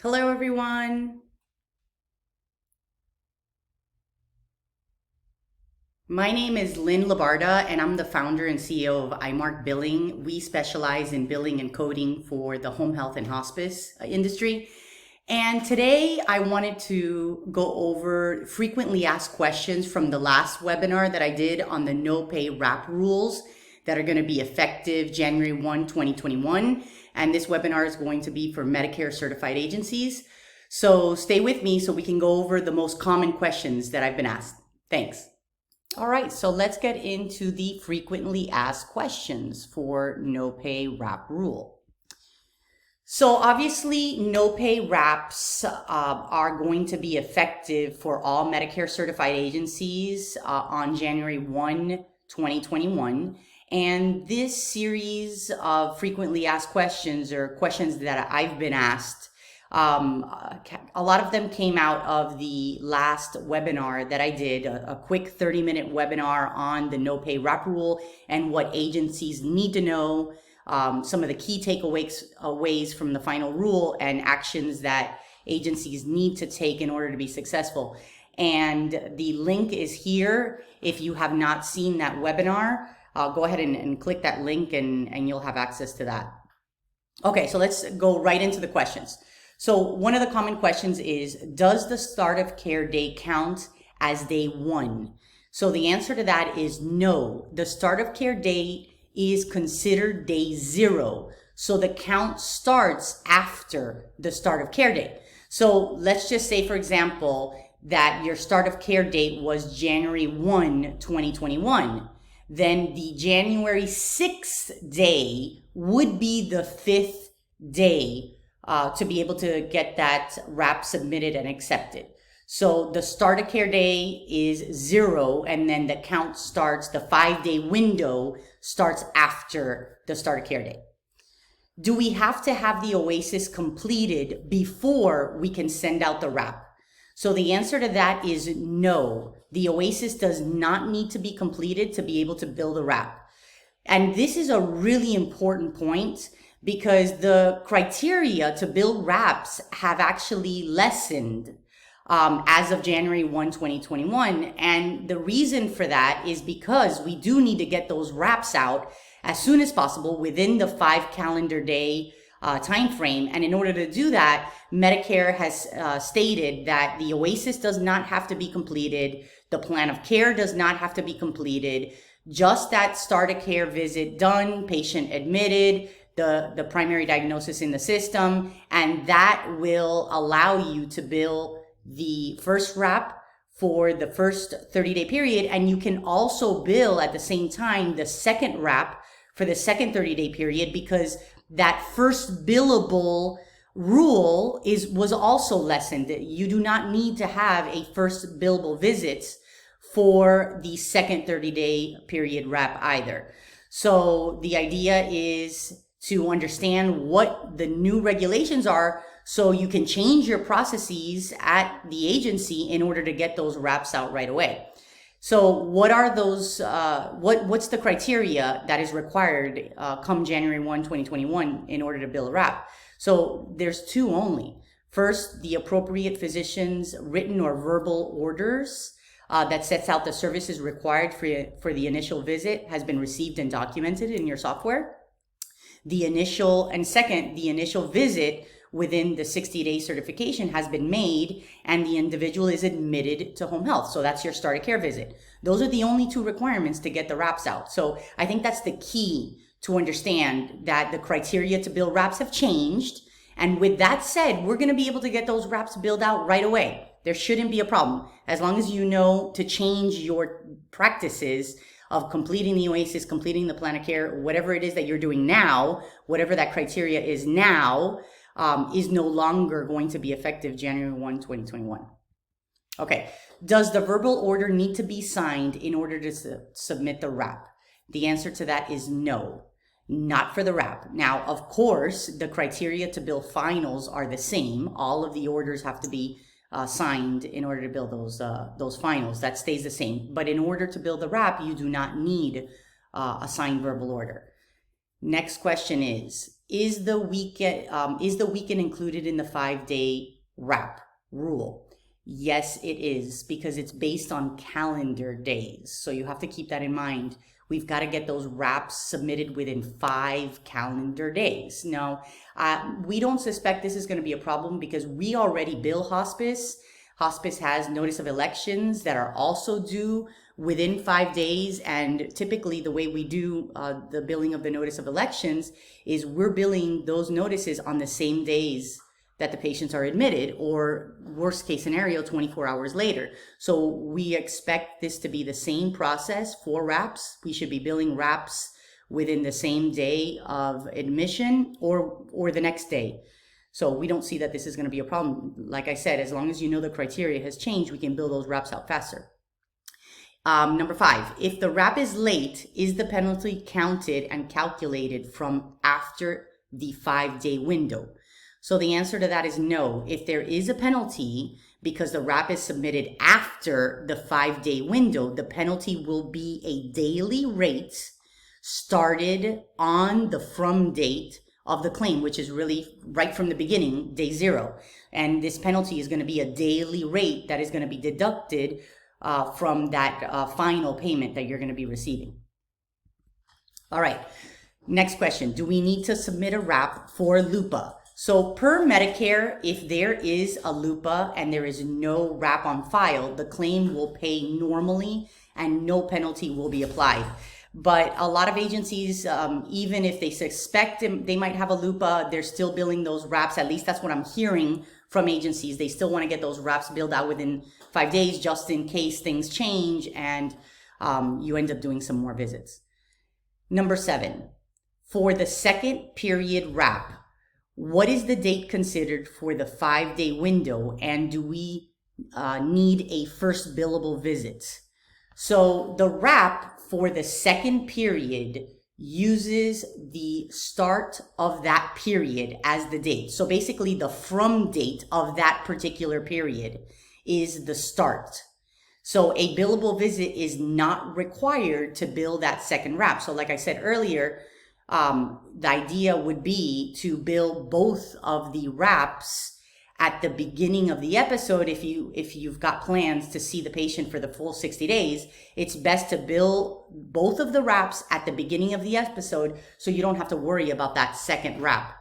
Hello, everyone. My name is Lynn Labarda, and I'm the founder and CEO of iMark Billing. We specialize in billing and coding for the home health and hospice industry. And today I wanted to go over frequently asked questions from the last webinar that I did on the no pay wrap rules that are going to be effective January 1, 2021. And this webinar is going to be for Medicare certified agencies. So stay with me so we can go over the most common questions that I've been asked. Thanks. All right, so let's get into the frequently asked questions for no pay wrap rule. So obviously, no pay wraps are going to be effective for all Medicare certified agencies on January 1, 2021. And this series of frequently asked questions are questions that I've been asked. A lot of them came out of the last webinar that I did, a quick 30-minute webinar on the no pay wrap rule and what agencies need to know, some of the key takeaways from the final rule and actions that agencies need to take in order to be successful. And the link is here. If you have not seen that webinar, go ahead and click that link and you'll have access to that. Okay, so let's go right into the questions. So one of the common questions is, does the start of care day count as day one? So the answer to that is no. The start of care day is considered day zero. So the count starts after the start of care day. So let's just say, for example, that your start of care date was January 1, 2021. Then the January 6th day would be the 5th day to be able to get that wrap submitted and accepted. So the start of care day is 0, and then the count starts, the 5-day window starts after the start of care day. Do we have to have the OASIS completed before we can send out the wrap? So the answer to that is no. The OASIS does not need to be completed to be able to build a wrap. And this is a really important point because the criteria to build wraps have actually lessened as of January 1, 2021. And the reason for that is because we do need to get those wraps out as soon as possible within the 5 calendar day time frame. And in order to do that, Medicare has stated that the OASIS does not have to be completed. The plan of care does not have to be completed. Just that start of care visit done, patient admitted, the primary diagnosis in the system, and that will allow you to bill the first wrap for the first 30-day period. And you can also bill at the same time the second wrap for the second 30-day period, because that first billable rule was also lessened. You do not need to have a first billable visit for the second 30-day period wrap either. So the idea is to understand what the new regulations are so you can change your processes at the agency in order to get those wraps out right away. So what are those, what's the criteria that is required come January 1, 2021 in order to bill a wrap? So there's 2 only. First, the appropriate physician's written or verbal orders that sets out the services required for the initial visit has been received and documented in your software. Second, the initial visit within the 60-day certification has been made and the individual is admitted to home health. So that's your start of care visit. Those are the only 2 requirements to get the wraps out. So I think that's the key to understand that the criteria to bill wraps have changed. And with that said, we're going to be able to get those wraps billed out right away. There shouldn't be a problem as long as you know to change your practices of completing the OASIS, completing the plan of care, whatever it is that you're doing now, whatever that criteria is now, is no longer going to be effective January 1, 2021. Okay, does the verbal order need to be signed in order to submit the wrap? The answer to that is no, not for the wrap. Now, of course, the criteria to bill finals are the same. All of the orders have to be signed in order to build those finals. That stays the same. But in order to build the wrap, you do not need a signed verbal order. Next question is the weekend included in the 5-day wrap rule? Yes, it is, because it's based on calendar days. So you have to keep that in mind. We've got to get those wraps submitted within 5 calendar days. Now, we don't suspect this is going to be a problem because we already bill hospice. Hospice has notice of elections that are also due within 5 days. And typically the way we do the billing of the notice of elections is we're billing those notices on the same days that the patients are admitted, or worst case scenario, 24 hours later. So we expect this to be the same process for wraps. We should be billing wraps within the same day of admission or the next day. So we don't see that this is going to be a problem. Like I said, as long as you know the criteria has changed, we can bill those wraps out faster. Number 5, if the wrap is late, is the penalty counted and calculated from after the 5-day window? So the answer to that is no. If there is a penalty because the wrap is submitted after the 5-day window, the penalty will be a daily rate started on the from date of the claim, which is really right from the beginning, day 0. And this penalty is going to be a daily rate that is going to be deducted from that final payment that you're going to be receiving. All right, next question. Do we need to submit a wrap for LUPA? So per Medicare, if there is a LUPA and there is no wrap on file, the claim will pay normally and no penalty will be applied. But a lot of agencies, even if they suspect they might have a LUPA, they're still billing those wraps. At least that's what I'm hearing from agencies. They still want to get those wraps billed out within 5 days just in case things change and you end up doing some more visits. Number 7, for the second period wrap, what is the date considered for the 5-day window, and do we need a first billable visit? So the wrap for the second period uses the start of that period as the date. So basically the from date of that particular period is the start. So a billable visit is not required to bill that second wrap. So like I said earlier, the idea would be to bill both of the wraps at the beginning of the episode. If you've got plans to see the patient for the full 60 days, it's best to bill both of the wraps at the beginning of the episode so you don't have to worry about that second wrap.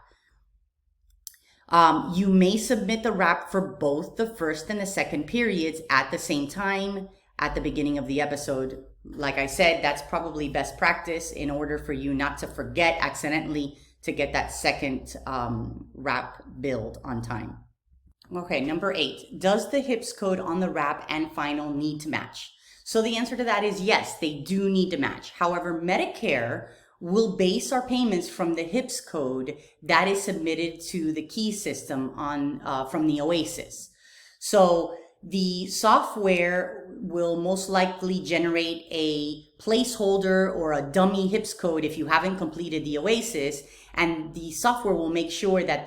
You may submit the wrap for both the first and the second periods at the same time at the beginning of the episode. Like I said, that's probably best practice in order for you not to forget accidentally to get that second wrap billed on time. Okay, number 8, does the HIPS code on the wrap and final need to match? So the answer to that is yes, they do need to match. However, Medicare will base our payments from the HIPS code that is submitted to the key system from the OASIS. So the software will most likely generate a placeholder or a dummy HIPS code if you haven't completed the OASIS, and the software will make sure that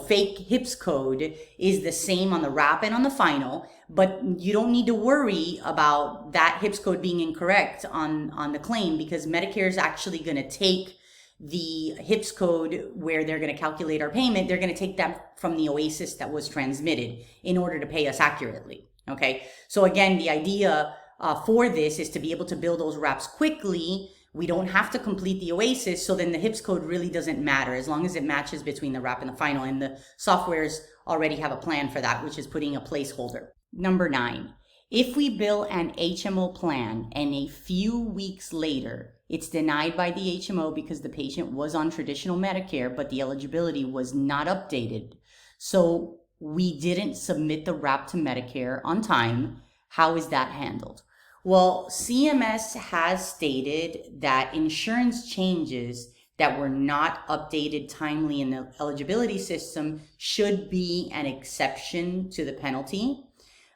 fake HIPS code is the same on the wrap and on the final, but you don't need to worry about that HIPS code being incorrect on the claim, because Medicare is actually going to take the HIPS code where they're going to calculate our payment. They're going to take that from the OASIS that was transmitted in order to pay us accurately. Okay, so again, the idea for this is to be able to bill those wraps quickly. We don't have to complete the OASIS, so then the HIPS code really doesn't matter as long as it matches between the wrap and the final, and the softwares already have a plan for that, which is putting a placeholder. Number 9, if we bill an HMO plan and a few weeks later it's denied by the HMO because the patient was on traditional Medicare, but the eligibility was not updated, so we didn't submit the wrap to Medicare on time, how is that handled? Well, CMS has stated that insurance changes that were not updated timely in the eligibility system should be an exception to the penalty.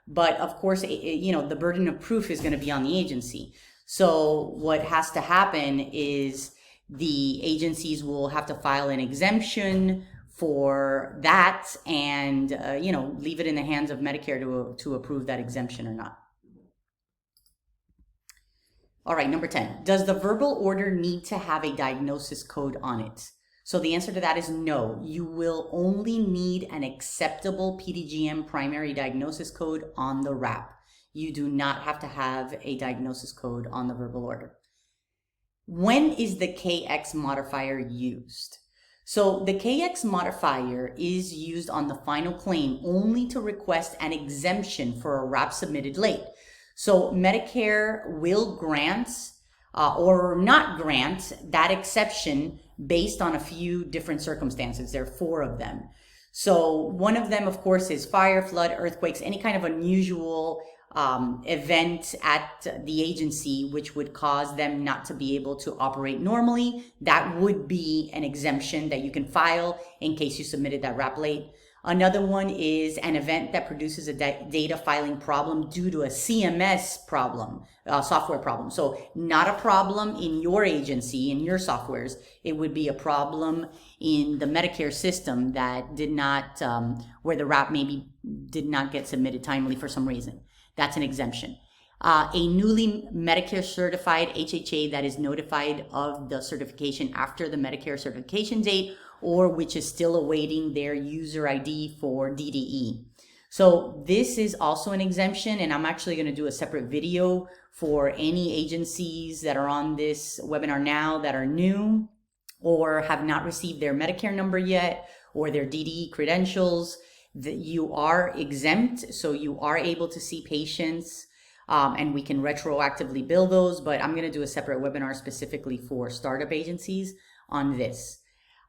But of course, the burden of proof is going to be on the agency. So what has to happen is the agencies will have to file an exemption for that and, leave it in the hands of Medicare to approve that exemption or not. All right, number 10. Does the verbal order need to have a diagnosis code on it? So the answer to that is no. You will only need an acceptable PDGM primary diagnosis code on the RAP. You do not have to have a diagnosis code on the verbal order. When is the KX modifier used? So the KX modifier is used on the final claim only to request an exemption for a RAP submitted late. So Medicare will grant or not grant that exception based on a few different circumstances. There are 4 of them. So one of them, of course, is fire, flood, earthquakes, any kind of unusual event at the agency which would cause them not to be able to operate normally. That would be an exemption that you can file in case you submitted that RAP late. Another one is an event that produces a data filing problem due to a CMS problem, software problem. So not a problem in your agency, in your softwares. It would be a problem in the Medicare system that did not, where the RAP maybe did not get submitted timely for some reason. That's an exemption. A newly Medicare certified HHA that is notified of the certification after the Medicare certification date, or which is still awaiting their user ID for DDE. So this is also an exemption, and I'm actually going to do a separate video for any agencies that are on this webinar now that are new or have not received their Medicare number yet or their DDE credentials. That you are exempt, so you are able to see patients, and we can retroactively bill those, but I'm going to do a separate webinar specifically for startup agencies on this.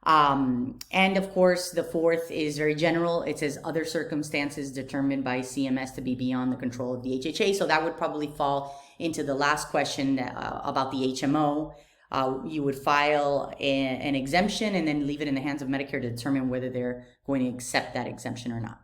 And of course, the 4th is very general. It says other circumstances determined by CMS to be beyond the control of the HHA. So that would probably fall into the last question about the HMO. You would file an exemption and then leave it in the hands of Medicare to determine whether they're going to accept that exemption or not.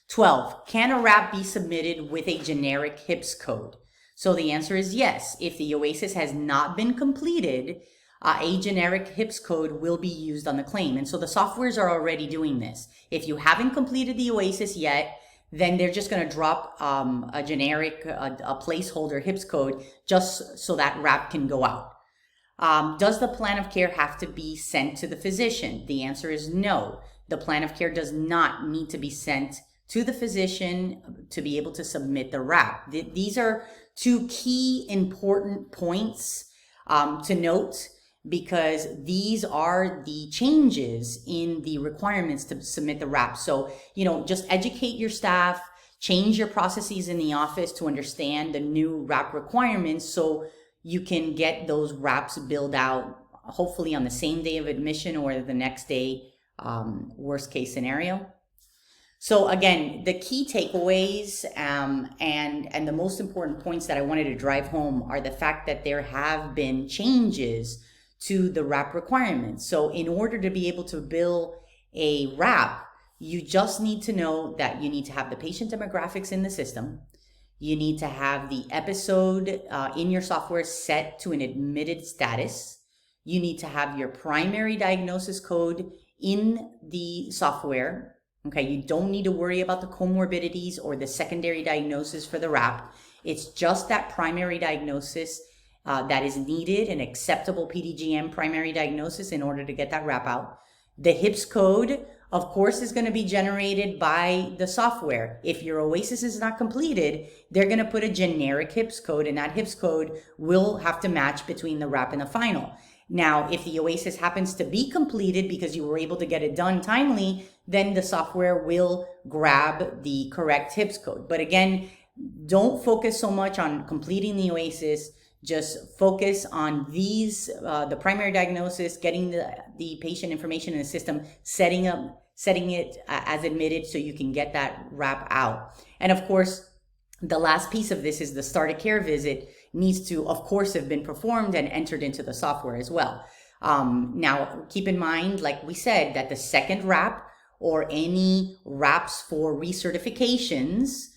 12, can a RAP be submitted with a generic HIPS code? So the answer is yes. If the OASIS has not been completed, a generic HIPS code will be used on the claim. And so the softwares are already doing this. If you haven't completed the OASIS yet, then they're just going to drop a generic, a placeholder HIPS code just so that RAP can go out. Does the plan of care have to be sent to the physician? The answer is no. The plan of care does not need to be sent to the physician to be able to submit the RAP. These are 2 key important points to note, because these are the changes in the requirements to submit the RAP. So, just educate your staff, change your processes in the office to understand the new RAP requirements so you can get those RAPs billed out, hopefully on the same day of admission or the next day, worst case scenario. So again, the key takeaways and the most important points that I wanted to drive home are the fact that there have been changes to the RAP requirements. So in order to be able to bill a RAP, you just need to know that you need to have the patient demographics in the system. You need to have the episode in your software set to an admitted status. You need to have your primary diagnosis code in the software. Okay, you don't need to worry about the comorbidities or the secondary diagnosis for the RAP. It's just that primary diagnosis that is needed, an acceptable PDGM primary diagnosis in order to get that RAP out. The HIPS code, of course, is going to be generated by the software. If your OASIS is not completed, they're going to put a generic HIPS code, and that HIPS code will have to match between the RAP and the final. Now, if the OASIS happens to be completed because you were able to get it done timely, then the software will grab the correct HIPS code. But again, don't focus so much on completing the OASIS. Just focus on these, the primary diagnosis, getting the patient information in the system, setting it as admitted so you can get that RAP out. And of course, the last piece of this is the start of care visit needs to, of course, have been performed and entered into the software as well. Now, keep in mind, like we said, that the second RAP or any RAPs for recertifications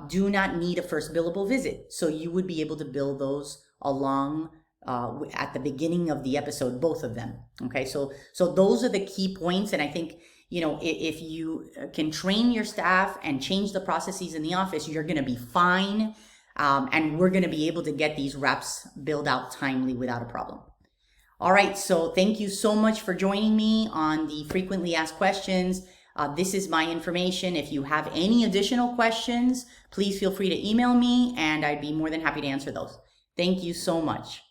do not need a first billable visit. So you would be able to bill those along at the beginning of the episode, both of them. Okay, so those are the key points. And I think, if you can train your staff and change the processes in the office, you're going to be fine. And we're going to be able to get these reps billed out timely without a problem. All right, so thank you so much for joining me on the frequently asked questions. This is my information. If you have any additional questions, please feel free to email me and I'd be more than happy to answer those. Thank you so much.